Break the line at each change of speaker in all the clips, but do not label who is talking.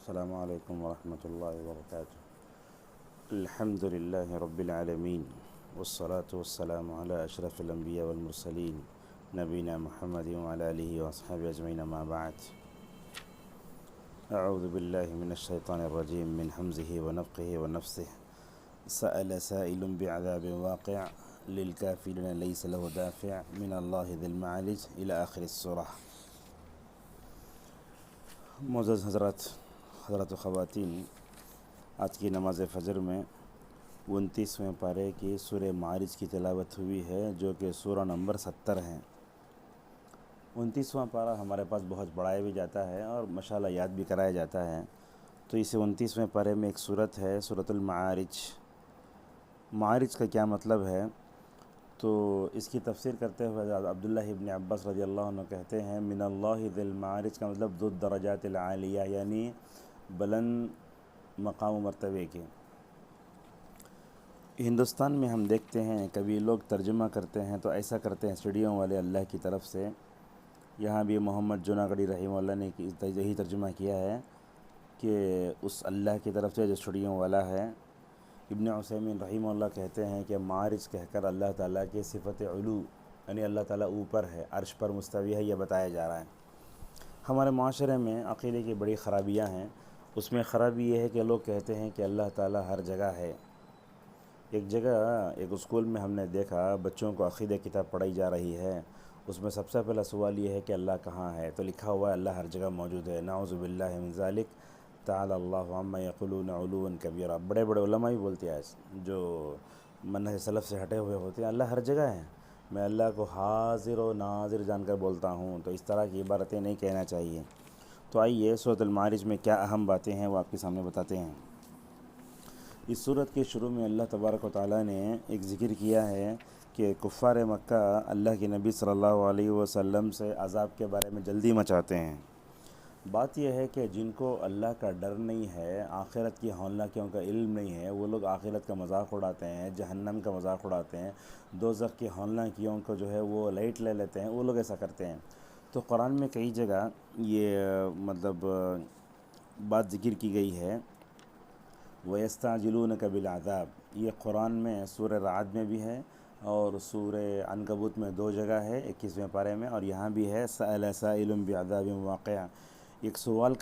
السلام علیکم ورحمۃ اللہ وبرکاتہ۔ الحمد للہ رب العالمین والصلاة والسلام علی اشرف الانبیاء والمرسلین نبینا محمد وعلی آلہ واصحابہ اجمعین، اما بعد۔ اعوذ باللہ من الشیطان الرجیم من حمزہ ونفخہ ونفثہ۔ سأل سائل بعذاب واقع للکافرین لیس له دافع من اللہ ذی المعارج الی آخر السورہ۔ معزز حضرات و خواتین، آج کی نماز فجر میں 29ویں پارے کی سورہ معارج کی تلاوت ہوئی ہے، جو کہ سورہ نمبر 70 ہے۔ 29واں پارہ ہمارے پاس بہت پڑھایا بھی جاتا ہے اور ماشاءاللہ یاد بھی کرایا جاتا ہے۔ تو اسے 29ویں پارے میں ایک سورت ہے، سورۃ المعارج۔ معارج کا کیا مطلب ہے؟ تو اس کی تفسیر کرتے ہوئے عبداللہ ابن عباس رضی اللہ عنہ کہتے ہیں، من اللہ ذی المعارج کا مطلب ذو الدرجات العالیہ، یعنی بلند مقام و مرتبے کے۔ ہندوستان میں ہم دیکھتے ہیں کبھی لوگ ترجمہ کرتے ہیں تو ایسا کرتے ہیں سیڑھیوں والے اللہ کی طرف سے۔ یہاں بھی محمد جوناگڑھی رحمہ اللہ نے یہی ترجمہ کیا ہے کہ اس اللہ کی طرف سے جو سیڑھیوں والا ہے۔ ابن عثیمین رحمہ اللہ کہتے ہیں کہ معارج کہہ کر اللہ تعالیٰ کے صفت علو، یعنی اللہ تعالیٰ اوپر ہے، عرش پر مستوی ہے، یہ بتایا جا رہا ہے۔ ہمارے معاشرے میں عقیدے کی بڑی خرابیاں ہیں۔ اس میں خرابی یہ ہے کہ لوگ کہتے ہیں کہ اللہ تعالیٰ ہر جگہ ہے۔ ایک جگہ ایک اسکول میں ہم نے دیکھا بچوں کو عقیدہ کتاب پڑھائی جا رہی ہے، اس میں سب سے پہلا سوال یہ ہے کہ اللہ کہاں ہے؟ تو لکھا ہوا ہے اللہ ہر جگہ موجود ہے۔ نعوذ باللہ من ذالک، تعالی اللہ عما یقولون علوا کبیرا۔ بڑے بڑے علماء بھی بولتے ہیں جو منہج سلف سے ہٹے ہوئے ہوتے ہیں، اللہ ہر جگہ ہے، میں اللہ کو حاضر و ناظر جان کر بولتا ہوں۔ تو اس طرح کی عبارتیں نہیں کہنا چاہیے۔ تو آئیے سورۃ المعارج میں کیا اہم باتیں ہیں وہ آپ کے سامنے بتاتے ہیں۔ اس سورت کے شروع میں اللہ تبارک و تعالیٰ نے ایک ذکر کیا ہے کہ کفار مکہ اللہ کے نبی صلی اللہ علیہ وسلم سے عذاب کے بارے میں جلدی مچاتے ہیں۔ بات یہ ہے کہ جن کو اللہ کا ڈر نہیں ہے، آخرت کی ہولناکیوں کا علم نہیں ہے، وہ لوگ آخرت کا مذاق اڑاتے ہیں، جہنم کا مذاق اڑاتے ہیں، دوزخ کی ہولناکیوں کو جو ہے وہ لائٹ لے لیتے ہیں، وہ لوگ ایسا کرتے ہیں۔ تو قرآن میں کئی جگہ یہ بات ذکر کی گئی ہے، وَيَسْتَعْجِلُونَكَ بِالْعَذَابِ۔ یہ قرآن میں سورہ رعد میں بھی ہے اور سورہ عنکبوت میں 2 جگہ ہے، 21ویں پارے میں، اور یہاں بھی ہے سأل سائل بعذاب واقع۔ ایک سوال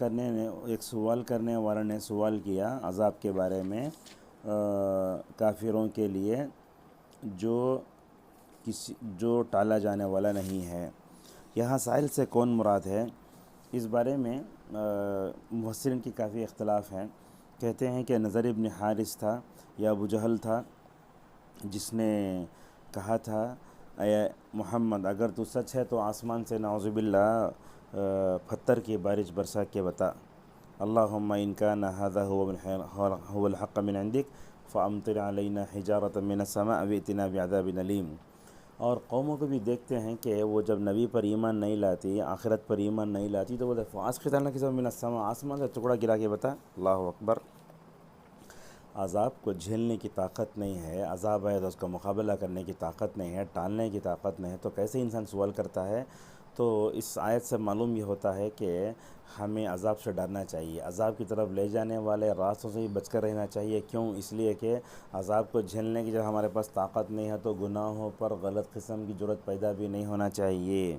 کرنے والا نے سوال کیا عذاب کے بارے میں کافروں کے لیے جو ٹالا جانے والا نہیں ہے۔ یہاں سائل سے کون مراد ہے؟ اس بارے میں مفسرین کی کافی اختلاف ہیں۔ کہتے ہیں کہ نضر ابن حارث تھا یا ابو جہل تھا، جس نے کہا تھا اے محمد اگر تو سچ ہے تو آسمان سے نعوذ باللہ پتھر کی بارش برسا کے بتا، اللہم ان کان ھذا هو الحق من عندک فامطر علینا حجارۃ من السماء وائتنا بعذاب علیم۔ اور قوموں کو بھی دیکھتے ہیں کہ وہ جب نبی پر ایمان نہیں لاتی، آخرت پر ایمان نہیں لاتی، تو بولتے فاسقط علینا کسف من السماء، آسمان سے ٹکڑا گرا کے بتا۔ اللہ اکبر۔ عذاب کو جھیلنے کی طاقت نہیں ہے، عذاب ہے تو اس کا مقابلہ کرنے کی طاقت نہیں ہے، ٹالنے کی طاقت نہیں ہے، تو کیسے انسان سوال کرتا ہے؟ تو اس آیت سے معلوم یہ ہوتا ہے کہ ہمیں عذاب سے ڈرنا چاہیے، عذاب کی طرف لے جانے والے راستوں سے بھی بچ کر رہنا چاہیے۔ کیوں؟ اس لیے کہ عذاب کو جھیلنے کی جب ہمارے پاس طاقت نہیں ہے تو گناہوں پر غلط قسم کی جرأت پیدا بھی نہیں ہونا چاہیے۔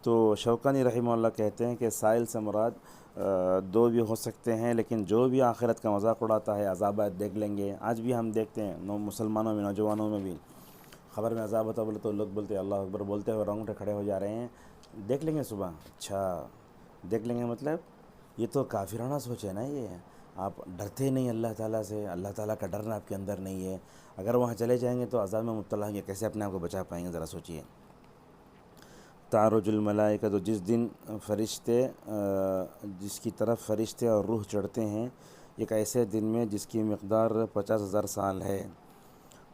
تو شوکانی رحمہ اللہ کہتے ہیں کہ سائل سے مراد 2 بھی ہو سکتے ہیں، لیکن جو بھی آخرت کا مذاق اڑاتا ہے عذابات دیکھ لیں گے۔ آج بھی ہم دیکھتے ہیں مسلمانوں میں، نوجوانوں میں بھی خبر میں عذاب ہوتا بولے تو لوگ بولتے ہیں اللہ اکبر، بولتے ہوئے رونگٹے کھڑے ہو جا رہے ہیں۔ دیکھ لیں گے صبح، اچھا دیکھ لیں گے مطلب یہ تو کافرانہ سوچ ہے نا، یہ آپ ڈرتے نہیں اللہ تعالیٰ سے، اللہ تعالیٰ کا ڈرنا آپ کے اندر نہیں ہے۔ اگر وہاں چلے جائیں گے تو عذاب میں مبتلا ہوں گے، کیسے اپنے آپ کو بچا پائیں گے؟ ذرا سوچئے۔ تعرج الملائکہ، تو جس دن جس کی طرف فرشتے اور روح چڑھتے ہیں، ایک ایسے دن میں جس کی مقدار 50,000 سال ہے۔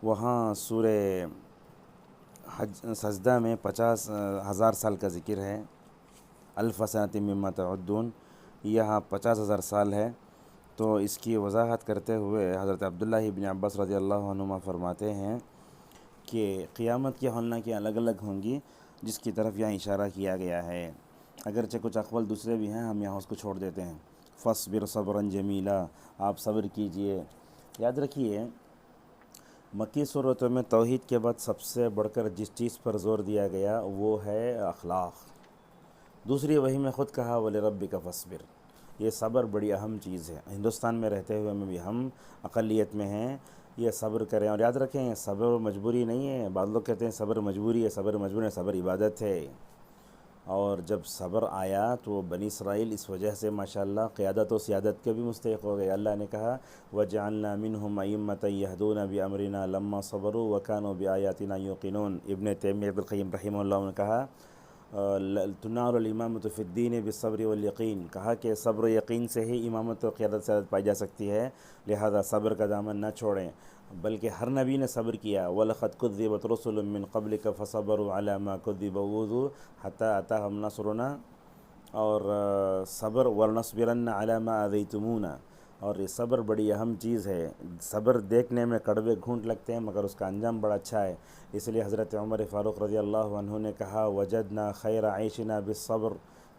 وہاں سورہ سجدہ میں 50,000 سال کا ذکر ہے، الف سنۃ مما تعدون، یہاں 50,000 سال ہے۔ تو اس کی وضاحت کرتے ہوئے حضرت عبداللہ ابن عباس رضی اللہ عنہما فرماتے ہیں کہ قیامت کی ہولناکیاں الگ الگ ہوں گی، جس کی طرف یہاں اشارہ کیا گیا ہے۔ اگرچہ کچھ اقوال دوسرے بھی ہیں، ہم یہاں اس کو چھوڑ دیتے ہیں۔ فصبر صبرا جمیلا، آپ صبر کیجئے۔ یاد رکھیے مکی صورتوں میں توحید کے بعد سب سے بڑھ کر جس چیز پر زور دیا گیا وہ ہے اخلاق۔ دوسری وحی میں خود کہا وَلِرَبِّكَ فَاصْبِرْ، یہ صبر بڑی اہم چیز ہے۔ ہندوستان میں رہتے ہوئے میں بھی ہم اقلیت میں ہیں، یہ صبر کریں اور یاد رکھیں یہ صبر مجبوری نہیں ہے۔ بعض لوگ کہتے ہیں صبر مجبوری ہے، صبر مجبوری ہے، صبر عبادت ہے۔ اور جب صبر آیا تو بنی اسرائیل اس وجہ سے ماشاءاللہ قیادت و سیادت کے بھی مستحق ہو گئے۔ اللہ نے کہا وَجَعَلْنَا مِنْهُمْ أَئِمَّةً يَهْدُونَ بِأَمْرِنَا لَمَّا صَبَرُوا وَكَانُوا بِآيَاتِنَا يُوقِنُونَ۔ ابن تیمیہ ابن القیم رحمہ اللہ نے کہا تُنَالُ الْإِمَامَةُ فِي الدِّينِ بِالصَّبْرِ وَالْيَقِينِ، کہا کہ صبر و یقین سے ہی امامت و قیادت سیادت پائی جا سکتی ہے، لہذا صبر کا دامن نہ چھوڑیں۔ بلکہ ہر نبی نے صبر کیا، وَلَقَدْ كُذِّبَتْ رُسُلٌ مِّن قَبْلِكَ فَصَبَرُوا عَلَىٰ مَا كُذِّبُوا وَأُوذُوا حَتَّىٰ أَتَاهُمْ نَصْرُنَا، اور صبر وَلَنَصْبِرَنَّ عَلَىٰ مَا آذَيْتُمُونَا، اور یہ صبر بڑی اہم چیز ہے۔ صبر دیکھنے میں کڑوے گھونٹ لگتے ہیں مگر اس کا انجام بڑا اچھا ہے۔ اس لیے حضرت عمر فاروق رضی اللہ عنہ نے کہا وجدنا خیر عیشنا بالصبر،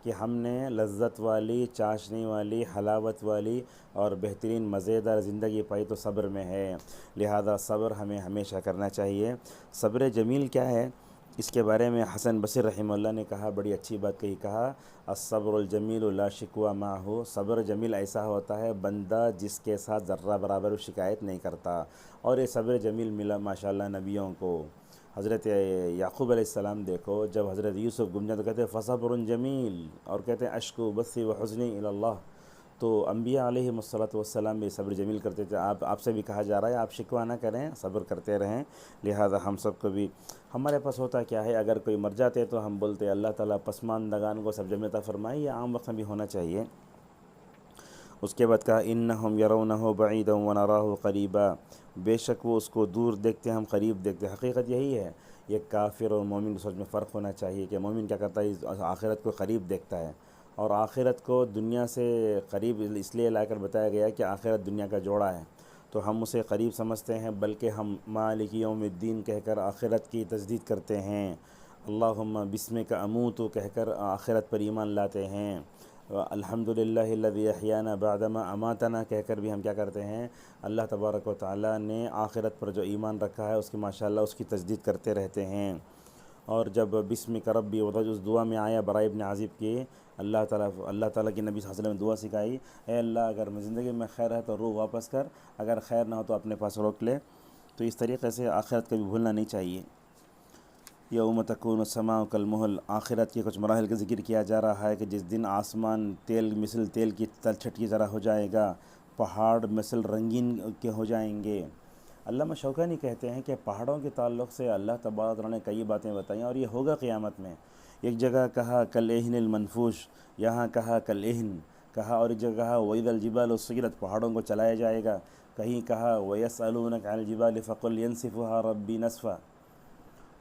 کہ ہم نے لذت والی، چاشنی والی، حلاوت والی اور بہترین مزیدار زندگی پائی تو صبر میں ہے، لہذا صبر ہمیں ہمیشہ کرنا چاہیے۔ صبر جمیل کیا ہے اس کے بارے میں حسن بصری رحمہ اللہ نے کہا، بڑی اچھی بات کہا الصبر الجمیل لا شکوہ معہ، صبر جمیل ایسا ہوتا ہے بندہ جس کے ساتھ ذرہ برابر شکایت نہیں کرتا، اور یہ صبر جمیل ملا ماشاءاللہ نبیوں کو۔ حضرت یعقوب علیہ السلام دیکھو، جب حضرت یوسف گم جاتے تو کہتے ہیں فصبر جمیل، اور کہتے ہیں اشکو بثی و حزنی الی اللہ، تو انبیاء علیہ والسلام بھی صبر جمیل کرتے تھے۔ آپ سے بھی کہا جا رہا ہے آپ شکوہ نہ کریں، صبر کرتے رہیں، لہذا ہم سب کو بھی۔ ہمارے پاس ہوتا کیا ہے اگر کوئی مر جاتے تو ہم بولتے اللہ تعالیٰ پسماندگان کو سب جنت عطا فرمائے، یہ عام وقت میں بھی ہونا چاہیے۔ اس کے بعد کہا انہم یرونہ بعیدا ونراہ قریبا، بے شک وہ اس کو دور دیکھتے ہیں ہم قریب دیکھتے ہیں۔ حقیقت یہی ہے، یہ کافر اور مومن کی سوچ میں فرق ہونا چاہیے کہ مومن کیا کرتا ہے آخرت کو قریب دیکھتا ہے، اور آخرت کو دنیا سے قریب اس لیے لا کر بتایا گیا کہ آخرت دنیا کا جوڑا ہے، تو ہم اسے قریب سمجھتے ہیں، بلکہ ہم مالک یوم الدین کہہ کر آخرت کی تجدید کرتے ہیں، اللہم بسمک اموت کہہ کر آخرت پر ایمان لاتے ہیں، الحمدللہ الذی احیانا بعدما اماتنا کہہ کر بھی ہم کیا کرتے ہیں، اللہ تبارک و تعالیٰ نے آخرت پر جو ایمان رکھا ہے اس کی ماشاءاللہ اس کی تجدید کرتے رہتے ہیں۔ اور جب بسمک ربی وضج اس دعا میں آیا برائے ابن عازب کی، اللہ تعالیٰ کی نبی صلی اللہ علیہ وسلم نے دعا سکھائی، اے اللہ اگر میں زندگی میں خیر ہے تو روح واپس کر، اگر خیر نہ ہو تو اپنے پاس روک لے۔ تو اس طریقے سے آخرت کبھی بھولنا نہیں چاہیے۔ یوم تکون السماء کالمہل، آخرت کے کچھ مراحل کا ذکر کیا جا رہا ہے کہ جس دن آسمان مثل تیل کی تلچھٹ کی طرح ہو جائے گا، پہاڑ مثل رنگین کے ہو جائیں گے۔ علامہ شوکانی کہتے ہیں کہ پہاڑوں کے تعلق سے اللہ تبارک و تعالیٰ نے کئی باتیں بتائیں اور یہ ہوگا قیامت میں۔ ایک جگہ کہا کالعہن المنفوش، یہاں کہا کالعہن کہا، اور ایک جگہ کہا وَإِذَا الْجِبَالُ سُيِّرَتْ، پہاڑوں کو چلایا جائے گا، کہیں کہا وَيَسْأَلُونَكَ عَنِ الْجِبَالِ فَقُلْ يَنسِفُهَا رَبِّي نَسْفًا۔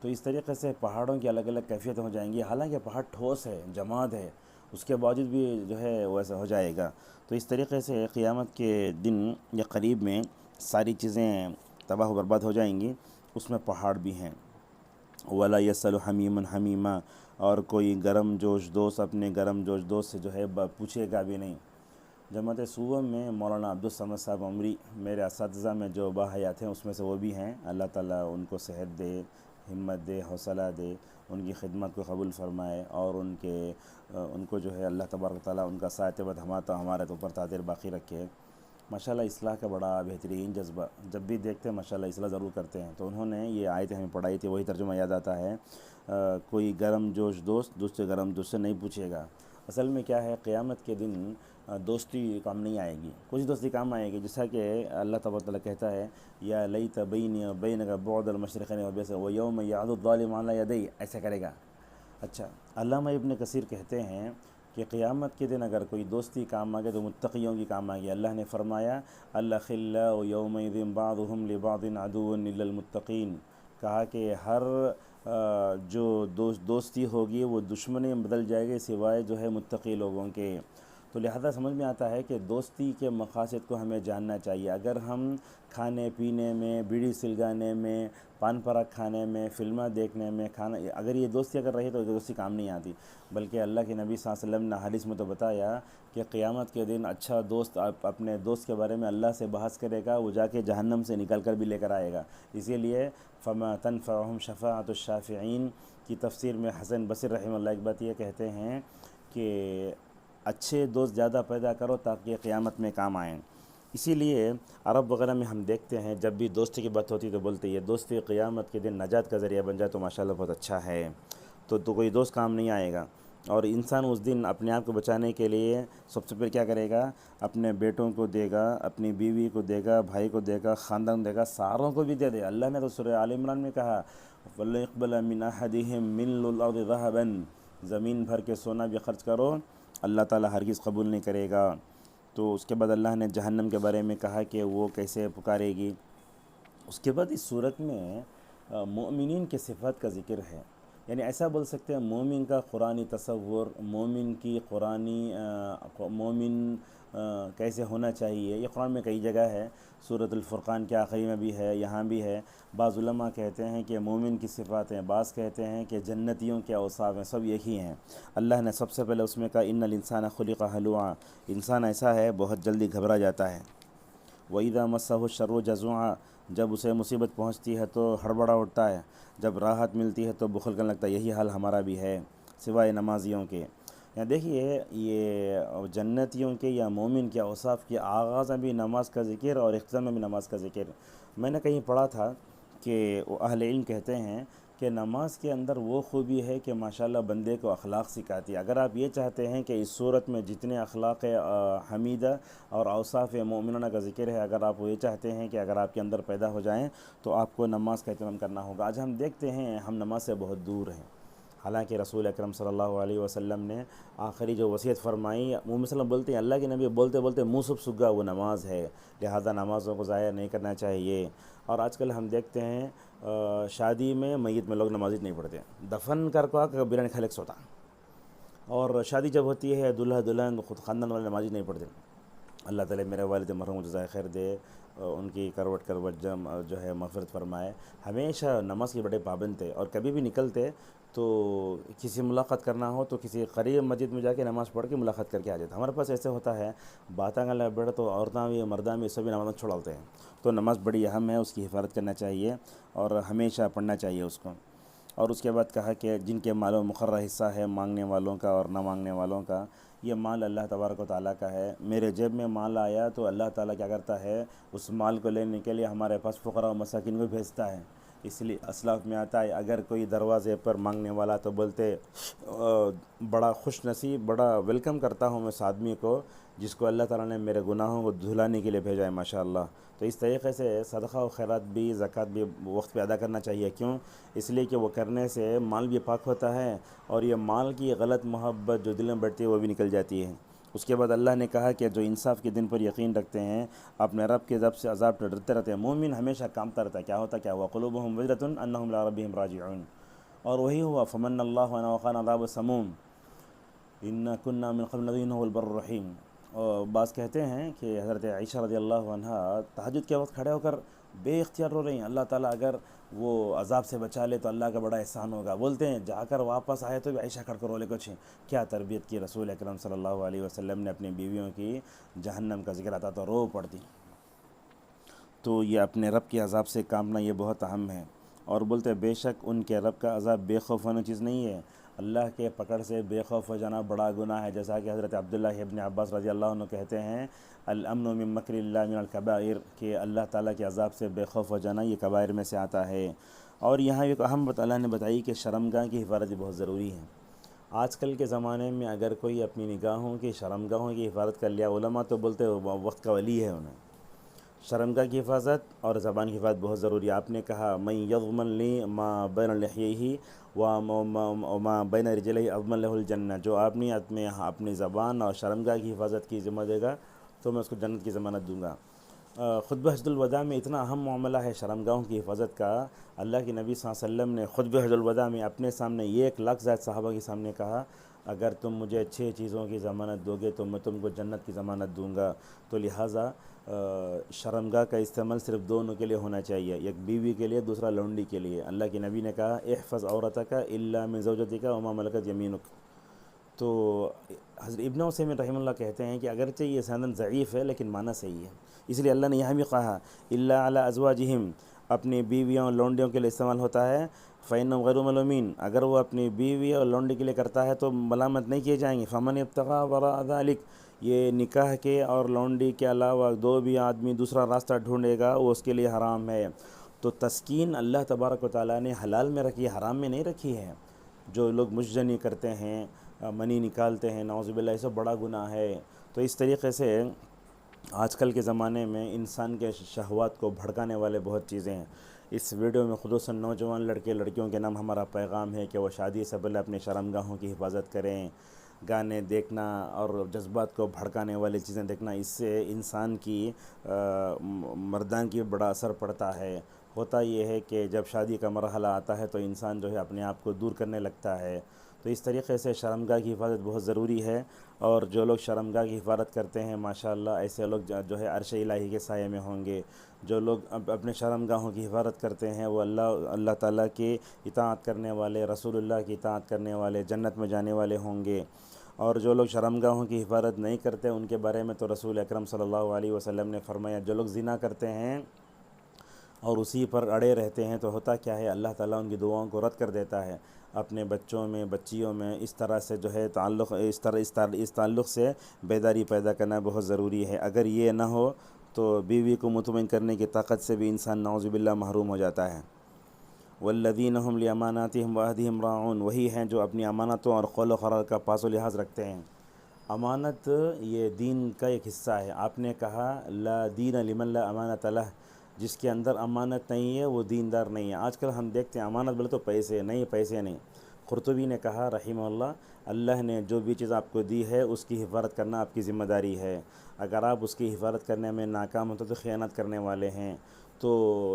تو اس طریقے سے پہاڑوں کی الگ الگ کیفیتیں ہو جائیں گی، حالانکہ پہاڑ ٹھوس ہے، جماد ہے، اس کے باوجود بھی جو ہے ویسا ہو جائے گا۔ تو اس طریقے سے قیامت کے دن یا قریب میں ساری چیزیں تباہ و برباد ہو جائیں گی، اس میں پہاڑ بھی ہیں۔ وَلَا يَسْأَلُ حَمِيمٌ حَمِيمًا، اور کوئی گرم جوش دوست اپنے گرم جوش دوست سے جو ہے پوچھے گا بھی نہیں۔ جماعت صوبہ میں مولانا عبدالصمد صاحب عمری میرے اساتذہ میں جو باحیات ہیں اس میں سے وہ بھی ہیں، اللہ تعالیٰ ان کو صحت دے، ہمت دے، حوصلہ دے، ان کی خدمت کو قبول فرمائے، اور ان کو جو ہے اللہ تبارک تعالیٰ ان کا ساتھ ہمارے اوپر تاثیر باقی رکھے۔ ماشاءاللہ اصلاح کا بڑا بہترین جذبہ، جب بھی دیکھتے ہیں ماشاءاللہ اصلاح ضرور کرتے ہیں۔ تو انہوں نے یہ آیتیں ہمیں پڑھائی تھی، وہی ترجمہ یاد آتا ہے، کوئی گرم جوش دوست دوسرے گرم جوش سے نہیں پوچھے گا۔ اصل میں کیا ہے، قیامت کے دن دوستی کام نہیں آئے گی، کچھ دوستی کام آئے گی، جیسا کہ اللہ تبارک تعالیٰ کہتا ہے یا لیت بینی و بینک بعد المشرقین ویوم یعض الظالم علی یدیہ، ایسا کرے گا۔ اچھا، علامہ ابن کثیر کہتے ہیں کہ قیامت کے دن اگر کوئی دوستی کام آ گئے تو متقیوں کی کام آ گئی۔ اللہ نے فرمایا الاخلاء یومئذ بعضهم لبعض عدو الا المتقین، کہا کہ ہر جو دوستی ہوگی وہ دشمنی میں بدل جائے گی سوائے جو ہے متقی لوگوں کے۔ تو لہذا سمجھ میں آتا ہے کہ دوستی کے مقاصد کو ہمیں جاننا چاہیے۔ اگر ہم کھانے پینے میں، بیڑی سلگانے میں، پان پراگ کھانے میں، فلمیں دیکھنے میں، اگر یہ دوستی اگر رہی تو دوستی کام نہیں آتی، بلکہ اللہ کے نبی صلی اللہ علیہ وسلم نے حدیث میں تو بتایا کہ قیامت کے دن اچھا دوست اپنے دوست کے بارے میں اللہ سے بحث کرے گا، وہ جا کے جہنم سے نکل کر بھی لے کر آئے گا۔ اسی لیے فما تنفعهم شفاعۃ الشافعین کی تفسیر میں حسن بصری رحمہ اللہ ایک بات یہ کہتے ہیں کہ اچھے دوست زیادہ پیدا کرو تاکہ قیامت میں کام آئیں۔ اسی لیے عرب وغیرہ میں ہم دیکھتے ہیں جب بھی دوستی کی بات ہوتی تو بولتے یہ دوستی قیامت کے دن نجات کا ذریعہ بن جائے تو ماشاءاللہ بہت اچھا ہے، تو کوئی دوست کام نہیں آئے گا۔ اور انسان اس دن اپنے آپ کو بچانے کے لیے سب سے پہلے کیا کرے گا؟ اپنے بیٹوں کو دے گا، اپنی بیوی کو دے گا، بھائی کو دے گا، خاندان دے گا، ساروں کو بھی دے دے۔ اللہ نے تو سورہ آل عمران میں کہا وَلَن يَقْبَلَ مِنْ أَحَدِهِمْ مِلْءُ الْأَرْضِ ذَهَبًا، زمین بھر کے سونا بھی خرچ کرو، اللہ تعالیٰ ہرگز قبول نہیں کرے گا۔ تو اس کے بعد اللہ نے جہنم کے بارے میں کہا کہ وہ کیسے پکارے گی۔ اس کے بعد اس صورت میں مومنین کے صفات کا ذکر ہے، یعنی ایسا بول سکتے ہیں مومن کا قرآنی تصور، مومن کی مومن کیسے ہونا چاہیے، یہ قرآن میں کئی جگہ ہے، سورۃ الفرقان کے آخری میں بھی ہے، یہاں بھی ہے۔ بعض علماء کہتے ہیں کہ مومن کی صفات ہیں، بعض کہتے ہیں کہ جنتیوں کے اوصاف ہیں، سب یہی ہیں۔ اللہ نے سب سے پہلے اس میں کہا ان الانسان خلق ہلوعا، انسان ایسا ہے بہت جلدی گھبرا جاتا ہے۔ وَإِذَا مَسَّهُ الشَّرُّ جَزُوعًا، جب اسے مصیبت پہنچتی ہے تو ہڑبڑا اٹھتا ہے، جب راحت ملتی ہے تو بخل کرنے لگتا ہے۔ یہی حال ہمارا بھی ہے سوائے نمازیوں کے۔ یہاں دیکھیے یہ جنتیوں کے یا مومن کے اوصاف کے آغاز میں بھی نماز کا ذکر اور اختتام میں بھی نماز کا ذکر۔ میں نے کہیں پڑھا تھا کہ اہل علم کہتے ہیں کہ نماز کے اندر وہ خوبی ہے کہ ماشاءاللہ بندے کو اخلاق سکھاتی ہے۔ اگر آپ یہ چاہتے ہیں کہ اس صورت میں جتنے اخلاق حمیدہ اور اوصاف مومنانہ کا ذکر ہے، اگر آپ یہ چاہتے ہیں کہ اگر آپ کے اندر پیدا ہو جائیں تو آپ کو نماز کا اہتمام کرنا ہوگا۔ آج ہم دیکھتے ہیں ہم نماز سے بہت دور ہیں، حالانکہ رسول اکرم صلی اللہ علیہ وسلم نے آخری جو وصیت فرمائی، محمد صلی اللہ بولتے ہیں اللہ کے نبی بولتے بولتے منہ سب سگا وہ نماز ہے، لہذا نمازوں کو ضائع نہیں کرنا چاہیے۔ اور آج کل ہم دیکھتے ہیں شادی میں میت میں لوگ نماز نہیں پڑھتے، دفن کر کو بریانی کھا لے کے سوتا، اور شادی جب ہوتی ہے دلہا دلہن خود خاندان والے نماز نہیں پڑھتے۔ اللہ تعالیٰ میرے والد مرحوم کو جزائے خیر دے، ان کی کروٹ جو ہے مغفرت فرمائے۔ ہمیشہ نماز کے بڑے پابند تھے، اور کبھی بھی نکلتے تو کسی ملاقات کرنا ہو تو کسی قریب مسجد میں جا کے نماز پڑھ کے ملاقات کر کے آ جاتا۔ ہمارے پاس ایسے ہوتا ہے باتاں کا بیٹھ تو عورتاں بھی مرداں بھی سبھی نماز چھوڑاتے ہیں، تو نماز بڑی اہم ہے، اس کی حفاظت کرنا چاہیے اور ہمیشہ پڑھنا چاہیے اس کو۔ اور اس کے بعد کہا کہ جن کے مال و مقررہ حصہ ہے مانگنے والوں کا اور نہ مانگنے والوں کا، یہ مال اللہ تبارک و تعالیٰ کا ہے۔ میرے جیب میں مال آیا تو اللہ تعالیٰ کیا کرتا ہے، اس مال کو لینے کے لیے ہمارے پاس فقراء و مساکین کو بھیجتا ہے۔ اس لیے اسلاف میں آتا ہے اگر کوئی دروازے پر مانگنے والا تو بولتے بڑا خوش نصیب، بڑا ویلکم کرتا ہوں میں اس آدمی کو جس کو اللہ تعالیٰ نے میرے گناہوں کو دھلانے کے لیے بھیجا ہے، ماشاءاللہ۔ تو اس طریقے سے صدقہ و خیرات بھی، زکوٰۃ بھی وقت پہ ادا کرنا چاہیے۔ کیوں؟ اس لیے کہ وہ کرنے سے مال بھی پاک ہوتا ہے، اور یہ مال کی غلط محبت جو دل میں بڑھتی ہے وہ بھی نکل جاتی ہے۔ اس کے بعد اللہ نے کہا کہ جو انصاف کے دن پر یقین رکھتے ہیں، اپنے رب کے ضرب سے عذاب سے ڈرتے رہتے ہیں، مومن ہمیشہ کامتا رہتا ہے۔ کیا ہوتا کیا ہوا قلوبہم وجلۃ انہم الی ربہم راجعون، اور وہی ہوا فمن اللہ علیہ وقانا عذاب السموم انا کنا من قبل نذیرہ هو البر الرحیم۔ اور بعض کہتے ہیں کہ حضرت عائشہ رضی اللہ عنہ تہجد کے وقت کھڑے ہو کر بے اختیار رو رہی ہیں، اللہ تعالیٰ اگر وہ عذاب سے بچا لے تو اللہ کا بڑا احسان ہوگا۔ بولتے ہیں جا کر واپس آئے تو بھی عائشہ کھڑ کر رو لے کچھ کیا تربیت کی رسول اکرم صلی اللہ علیہ وسلم نے اپنی بیویوں کی، جہنم کا ذکر آتا تو رو پڑتی۔ تو یہ اپنے رب کے عذاب سے کامنا یہ بہت اہم ہے۔ اور بولتے بے شک ان کے رب کا عذاب بے خوف ہونے چیز نہیں ہے، اللہ کے پکڑ سے بے خوف ہو جانا بڑا گناہ ہے، جیسا کہ حضرت عبداللہ ابن عباس رضی اللہ عنہ کہتے ہیں الامن من مکر اللہ من الکبائر، کہ اللہ تعالیٰ کے عذاب سے بے خوف ہو جانا یہ کبائر میں سے آتا ہے۔ اور یہاں ایک اہم بات اللہ نے بتائی کہ شرمگاہ کی حفاظت بہت ضروری ہے۔ آج کل کے زمانے میں اگر کوئی اپنی نگاہوں کی، شرمگاہوں کی حفاظت کر لیا، علماء تو بولتے وقت کا ولی ہے انہیں۔ شرمگاہ کی حفاظت اور زبان کی حفاظت بہت ضروری ہے۔ آپ نے کہا من یضمن لی ما بین لحیہ وما بین رجلیہ اضمن لہ الجنہ، جو آدمی اپنی زبان اور شرمگاہ کی حفاظت کی ذمہ دے گا تو میں اس کو جنت کی ضمانت دوں گا۔ خطبہ حجۃ الوداع میں اتنا اہم معاملہ ہے شرمگاہوں کی حفاظت کا، اللہ کے نبی صلی اللہ علیہ وسلم نے خطبہ حجۃ الوداع میں اپنے سامنے 1 لاکھ زائد صحابہ کے سامنے کہا اگر تم مجھے 6 چیزوں کی ضمانت دو گے تو میں تم کو جنت کی ضمانت دوں گا. تو لہٰذا شرمگاہ کا استعمال صرف دونوں کے لیے ہونا چاہیے، ایک بیوی کے لیے، دوسرا لونڈی کے لیے. اللہ کے نبی نے کہا احفظ عورتک الا من زوجتک وما ملکت یمینک. تو حضرت ابن عثیمین رحمہ اللہ کہتے ہیں کہ اگرچہ یہ سند ضعیف ہے لیکن معنی صحیح ہے، اس لیے اللہ نے یہاں بھی کہا الا علی ازواجہم، اپنی بیویوں اور لونڈیوں کے لیے استعمال ہوتا ہے. فإنہم غیر ملومین، اگر وہ اپنی بیوی اور لونڈی کے لیے کرتا ہے تو ملامت نہیں کیے جائیں گے. فمن ابتغى وراء ذلک، یہ نکاح کے اور لونڈی کے علاوہ دو بھی آدمی دوسرا راستہ ڈھونڈے گا وہ اس کے لیے حرام ہے. تو تسکین اللہ تبارک و تعالیٰ نے حلال میں رکھی ہے، حرام میں نہیں رکھی ہے. جو لوگ مشجنی کرتے ہیں، منی نکالتے ہیں، نعوذ باللہ، یہ سب بڑا گناہ ہے. تو اس طریقے سے آج کل کے زمانے میں انسان کے شہوات کو بھڑکانے والے بہت چیزیں ہیں. اس ویڈیو میں خصوصاً نوجوان لڑکے لڑکیوں کے نام ہمارا پیغام ہے کہ وہ شادی سے پہلے اپنے شرمگاہوں کی حفاظت کریں. گانے دیکھنا اور جذبات کو بھڑکانے والی چیزیں دیکھنا، اس سے انسان کی مردان کی بڑا اثر پڑتا ہے. ہوتا یہ ہے کہ جب شادی کا مرحلہ آتا ہے تو انسان جو ہے اپنے آپ کو دور کرنے لگتا ہے. تو اس طریقے سے شرمگاہ کی حفاظت بہت ضروری ہے. اور جو لوگ شرمگاہ کی حفاظت کرتے ہیں ماشاءاللہ ایسے لوگ جو ہے عرش الہی کے سائے میں ہوں گے. جو لوگ اپنے شرمگاہوں کی حفاظت کرتے ہیں وہ اللہ تعالیٰ کی اطاعت کرنے والے، رسول اللہ کی اطاعت کرنے والے جنت میں جانے والے ہوں گے. اور جو لوگ شرمگاہوں کی حفاظت نہیں کرتے ان کے بارے میں تو رسول اکرم صلی اللہ علیہ وسلم نے فرمایا جو لوگ زنا کرتے ہیں اور اسی پر اڑے رہتے ہیں تو ہوتا کیا ہے، اللہ تعالیٰ ان کی دعاؤں کو رد کر دیتا ہے. اپنے بچوں میں، بچیوں میں اس طرح سے جو ہے اس تعلق سے بیداری پیدا کرنا بہت ضروری ہے. اگر یہ نہ ہو تو بیوی کو مطمئن کرنے کی طاقت سے بھی انسان نعوذ باللہ محروم ہو جاتا ہے. والذین هم لاماناتهم وعہدہم راعون، وہی ہیں جو اپنی امانتوں اور قول و قرار کا پاس و لحاظ رکھتے ہیں. امانت یہ دین کا ایک حصہ ہے. آپ نے کہا لا دین لمن لا امانت لہ، جس کے اندر امانت نہیں ہے وہ دیندار نہیں ہے. آج کل ہم دیکھتے ہیں امانت بولے تو پیسے نہیں، پیسے نہیں. قرطبی نے کہا رحمہ اللہ نے جو بھی چیز آپ کو دی ہے اس کی حفاظت کرنا آپ کی ذمہ داری ہے. اگر آپ اس کی حفاظت کرنے میں ناکام ہوتے تو خیانت کرنے والے ہیں. تو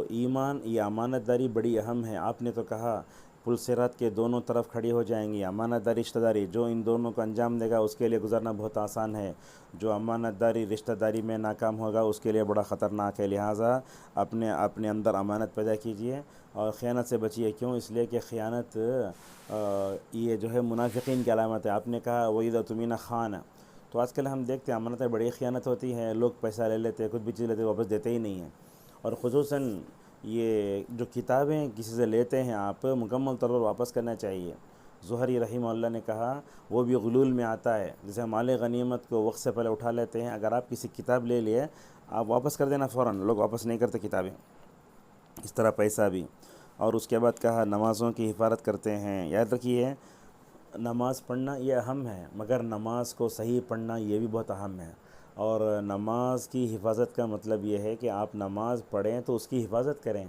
ایمان، یہ امانت داری بڑی اہم ہے. آپ نے تو کہا پل صراط کے دونوں طرف کھڑی ہو جائیں گی امانت داری، رشتہ داری. جو ان دونوں کو انجام دے گا اس کے لیے گزرنا بہت آسان ہے. جو امانت داری، رشتہ داری میں ناکام ہوگا اس کے لیے بڑا خطرناک ہے. لہٰذا اپنے اندر امانت پیدا کیجئے اور خیانت سے بچیے. کیوں؟ اس لیے کہ خیانت یہ جو ہے منافقین کی علامت ہے. آپ نے کہا وَإِذَا اؤْتُمِنَ خَانَ. تو آج کل ہم دیکھتے ہیں امانتیں بڑی خیانت ہوتی ہے. لوگ پیسہ لے لیتے ہیں، کچھ بھی چیز لیتے ہیں، واپس دیتے ہی نہیں ہیں. اور خصوصاً یہ جو کتابیں کسی سے لیتے ہیں آپ، مکمل طور پر واپس کرنا چاہیے. زہری رحمہ اللہ نے کہا وہ بھی غلول میں آتا ہے. جیسے مال غنیمت کو وقت سے پہلے اٹھا لیتے ہیں، اگر آپ کسی کتاب لے لیے آپ واپس کر دینا فوراً. لوگ واپس نہیں کرتے کتابیں. اس طرح پیسہ بھی. اور اس کے بعد کہا نمازوں کی حفاظت کرتے ہیں. یاد رکھیے نماز پڑھنا یہ اہم ہے، مگر نماز کو صحیح پڑھنا یہ بھی بہت اہم ہے. اور نماز کی حفاظت کا مطلب یہ ہے کہ آپ نماز پڑھیں تو اس کی حفاظت کریں.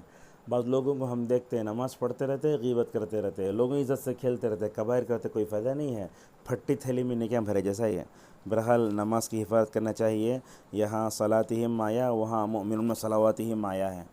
بعض لوگوں کو ہم دیکھتے ہیں نماز پڑھتے رہتے ہیں، غیبت کرتے رہتے ہیں، لوگوں کی عزت سے کھیلتے رہتے ہیں، کبائر کرتے، کوئی فائدہ نہیں ہے. پھٹی تھیلی میں نیکیاں بھرے جیسا ہی ہے. بہرحال نماز کی حفاظت کرنا چاہیے. یہاں صلاتہم آیا، وہاں مؤمنون صلواتہم آیا ہے.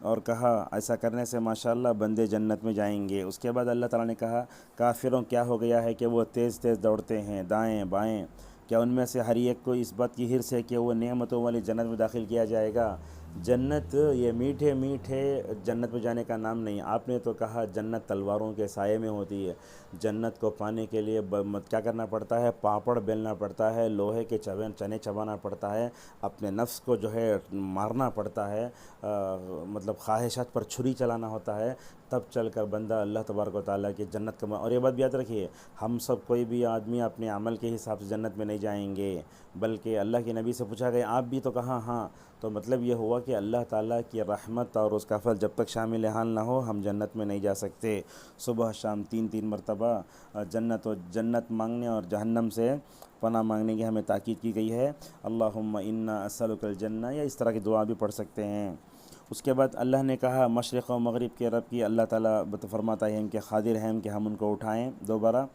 اور کہا ایسا کرنے سے ماشاءاللہ بندے جنت میں جائیں گے. اس کے بعد اللہ تعالیٰ نے کہا کافروں کیا ہو گیا ہے کہ وہ تیز تیز دوڑتے ہیں دائیں بائیں. کیا ان میں سے ہر ایک کو اس بات کی حرص ہے کہ وہ نعمتوں والی جنت میں داخل کیا جائے گا؟ جنت یہ میٹھے میٹھے جنت میں جانے کا نام نہیں. آپ نے تو کہا جنت تلواروں کے سائے میں ہوتی ہے. جنت کو پانے کے لیے کیا کرنا پڑتا ہے؟ پاپڑ بیلنا پڑتا ہے، لوہے کے چنے چبانا پڑتا ہے، اپنے نفس کو جو ہے مارنا پڑتا ہے، مطلب خواہشات پر چھری چلانا ہوتا ہے. تب چل کر بندہ اللہ تبارک و تعالیٰ کی جنت کا. اور یہ بات بھی یاد رکھیے ہم سب کوئی بھی آدمی اپنے عمل کے حساب سے جنت میں نہیں جائیں گے، بلکہ اللہ کے نبی سے پوچھا گیا آپ بھی تو کہا ہاں. تو مطلب یہ ہوا کہ اللہ تعالیٰ کی رحمت اور اس کا فضل جب تک شامل حال نہ ہو ہم جنت میں نہیں جا سکتے. صبح شام تین مرتبہ جنت مانگنے اور جہنم سے پناہ مانگنے کی ہمیں تاکید کی گئی ہے. اللہم انا اسألک الجنہ، یا اس طرح کی دعا بھی پڑھ سکتے ہیں. اس کے بعد اللہ نے کہا مشرق و مغرب کے رب کی اللہ تعالیٰ فرماتا ہے کہ قادر ہیں کہ ہم ان کو اٹھائیں دوبارہ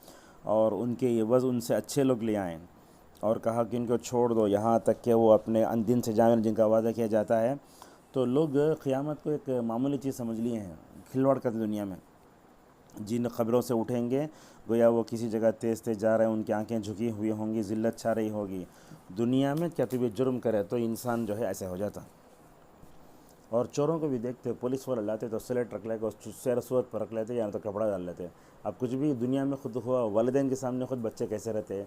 اور ان کے عوض ان سے اچھے لوگ لے آئیں. اور کہا کہ ان کو چھوڑ دو یہاں تک کہ وہ اپنے ان دن سے جائیں جن کا وعدہ کیا جاتا ہے. تو لوگ قیامت کو ایک معمولی چیز سمجھ لیے ہیں، کھلواڑ کرتے دنیا میں. جن خبروں سے اٹھیں گے گویا وہ کسی جگہ تیز تیز جا رہے ہیں، ان کی آنکھیں جھکی ہوئی ہوں گی، ذلت چھا رہی ہوگی دنیا میں، کیا تو بھی جرم کرے تو انسان جو ہے ایسے ہو جاتا۔ اور چوروں کو بھی دیکھتے، پولیس والے لاتے تو سلیٹ رکھ لے کے اس سیر صورت پر رکھ لیتے یا تو کپڑا ڈال لیتے۔ اب کچھ بھی دنیا میں خود ہوا، والدین کے سامنے خود بچے کیسے رہتے،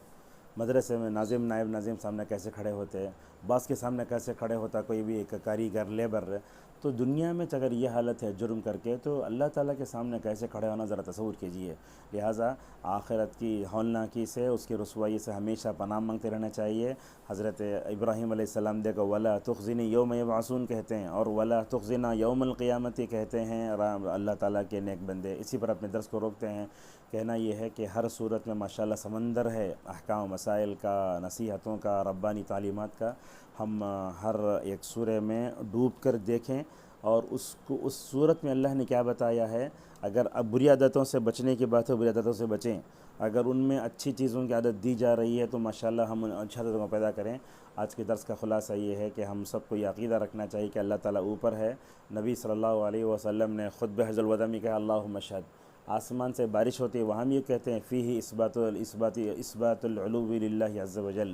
مدرسے میں ناظم نائب ناظم سامنے کیسے کھڑے ہوتے، باس کے سامنے کیسے کھڑے ہوتا کوئی بھی ایک کاریگر لیبر۔ تو دنیا میں اگر یہ حالت ہے جرم کر کے، تو اللہ تعالیٰ کے سامنے کیسے کھڑے ہونا ذرا تصور کیجئے۔ لہٰذا آخرت کی ہولناکی سے، اس کی رسوائی سے ہمیشہ پناہ مانگتے رہنا چاہیے۔ حضرت ابراہیم علیہ السلام دیکھو وَلَا تُخْزِنِي يَوْمَ يُبْعَثُونَ کہتے ہیں، اور وَلَا تُخْزِنَا يَوْمَ الْقِيَامَةِ کہتے ہیں اللہ تعالیٰ کے نیک بندے۔ اسی پر اپنے درس کو روکتے ہیں۔ کہنا یہ ہے کہ ہر صورت میں ماشاءاللہ سمندر ہے احکام و مسائل کا، نصیحتوں کا، ربانی تعلیمات کا۔ ہم ہر ایک سورہ میں ڈوب کر دیکھیں، اور اس صورت میں اللہ نے کیا بتایا ہے۔ اگر اب بری عادتوں سے بچنے کی بات ہے، بری عادتوں سے بچیں۔ اگر ان میں اچھی چیزوں کی عادت دی جا رہی ہے تو ماشاءاللہ ہم ان اچھی عادتوں کو پیدا کریں۔ آج کے درس کا خلاصہ یہ ہے کہ ہم سب کو یہ عقیدہ رکھنا چاہیے کہ اللہ تعالیٰ اوپر ہے۔ نبی صلی اللہ علیہ وسلم نے خطبہ حجۃ الوداع میں کہا اللہم اشہد۔ آسمان سے بارش ہوتی ہے، وہاں بھی یہ کہتے ہیں فیہ اثبات العلو للہ عز وجل۔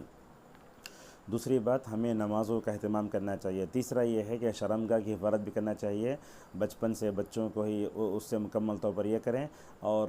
دوسری بات، ہمیں نمازوں کا اہتمام کرنا چاہیے۔ تیسرا یہ ہے کہ شرمگاہ کی حفاظت بھی کرنا چاہیے۔ بچپن سے بچوں کو ہی اس سے مکمل طور پر یہ کریں، اور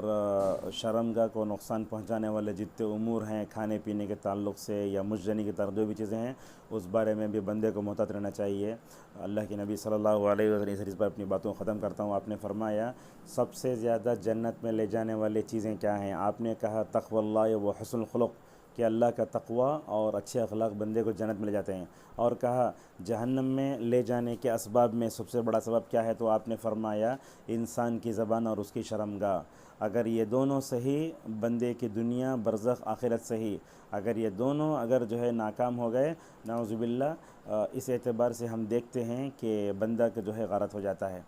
شرمگاہ کو نقصان پہنچانے والے جتنے امور ہیں کھانے پینے کے تعلق سے یا مجزنی کے تعلق جو بھی چیزیں ہیں، اس بارے میں بھی بندے کو محتاط رہنا چاہیے۔ اللہ کے نبی صلی اللہ علیہ وسلم، اس حدیث پر اپنی باتوں کو ختم کرتا ہوں۔ آپ نے فرمایا سب سے زیادہ جنت میں لے جانے والی چیزیں کیا ہیں؟ آپ نے کہا تقوی اللہ و حسن الخلق، کہ اللہ کا تقوی اور اچھے اخلاق بندے کو جنت میں لے جاتے ہیں۔ اور کہا جہنم میں لے جانے کے اسباب میں سب سے بڑا سبب کیا ہے؟ تو آپ نے فرمایا انسان کی زبان اور اس کی شرمگاہ۔ اگر یہ دونوں صحیح، بندے کی دنیا برزخ آخرت صحیح۔ اگر یہ دونوں جو ہے ناکام ہو گئے نعوذ باللہ، اس اعتبار سے ہم دیکھتے ہیں کہ بندہ جو ہے غارت ہو جاتا ہے۔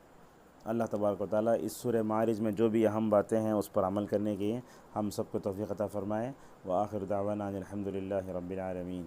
اللہ تبارک و تعالیٰ اس سورہ معارج میں جو بھی اہم باتیں ہیں اس پر عمل کرنے کی ہم سب کو توفیق عطا فرمائے۔ وآخر دعوانا ان الحمد للہ رب العالمین۔